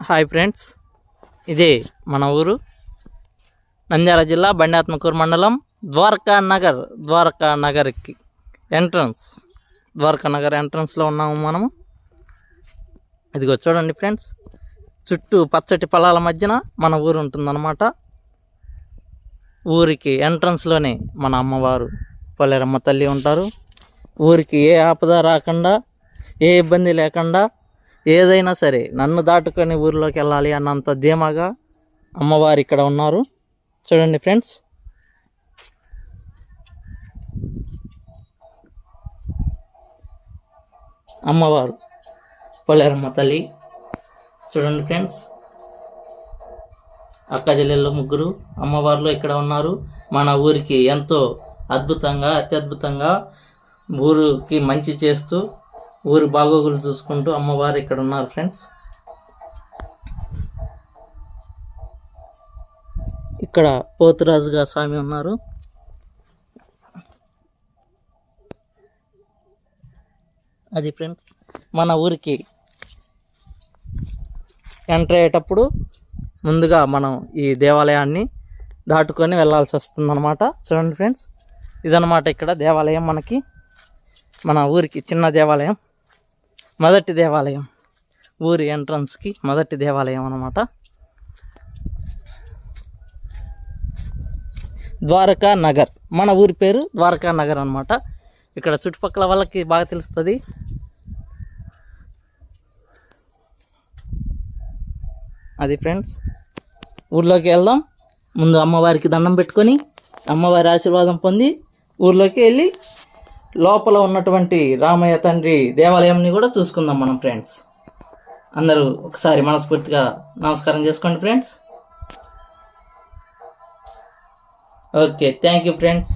Hi friends, ఇది మన ఊరు నంద్యాల జిల్లా బండాత్మకూరు మండలం ద్వారకా నగర్కి ఎంట్రన్స్. ద్వారకా నగర్ ఎంట్రన్స్లో ఉన్నాము మనము. ఇదిగో చూడండి ఫ్రెండ్స్, చుట్టూ పచ్చటి పొలాల మధ్యన మన ఊరు ఉంటుందన్నమాట. ఊరికి ఎంట్రన్స్లోనే మన అమ్మవారు పోలేరమ్మ తల్లి ఉంటారు. ఊరికి ఏ ఆపద రాకుండా, ఏ ఇబ్బంది లేకుండా, ఏదైనా సరే నన్ను దాటుకొని ఊరిలోకి వెళ్ళాలి అన్నంత ధీమాగా అమ్మవారు ఇక్కడ ఉన్నారు. చూడండి ఫ్రెండ్స్, అమ్మవారు పోలేరమ్మ తల్లి. చూడండి ఫ్రెండ్స్, అక్క చెల్లెళ్ళు ముగ్గురు అమ్మవార్లు ఇక్కడ ఉన్నారు. మన ఊరికి ఎంతో అద్భుతంగా, అత్యద్భుతంగా ఊరికి మంచి చేస్తూ, ఊరి బాగోగులు చూసుకుంటూ అమ్మవారు ఇక్కడ ఉన్నారు ఫ్రెండ్స్. ఇక్కడ పోతురాజుగా స్వామి ఉన్నారు. అది ఫ్రెండ్స్, మన ఊరికి ఎంటర్ అయ్యేటప్పుడు ముందుగా మనం ఈ దేవాలయాన్ని దాటుకొని వెళ్ళాల్సి వస్తుందన్నమాట. చూడండి ఫ్రెండ్స్, ఇదన్నమాట ఇక్కడ దేవాలయం. మనకి మన ఊరికి చిన్న దేవాలయం, మొదటి దేవాలయం, ఊరి ఎంట్రన్స్కి మొదటి దేవాలయం అన్నమాట. ద్వారకా నగర్, మన ఊరి పేరు ద్వారకా నగర్ అన్నమాట. ఇక్కడ చుట్టుపక్కల వాళ్ళకి బాగా తెలుస్తుంది. అది ఫ్రెండ్స్, ఊర్లోకి వెళ్దాం. ముందు అమ్మవారికి దండం పెట్టుకొని అమ్మవారి ఆశీర్వాదం పొంది ఊర్లోకి వెళ్ళి లోపల ఉన్నటువంటి రామయ్య తండ్రి దేవాలయంని కూడా చూసుకుందాం మనం ఫ్రెండ్స్. అందరూ ఒకసారి మనస్ఫూర్తిగా నమస్కారం చేసుకోండి friends. Okay, thank you friends.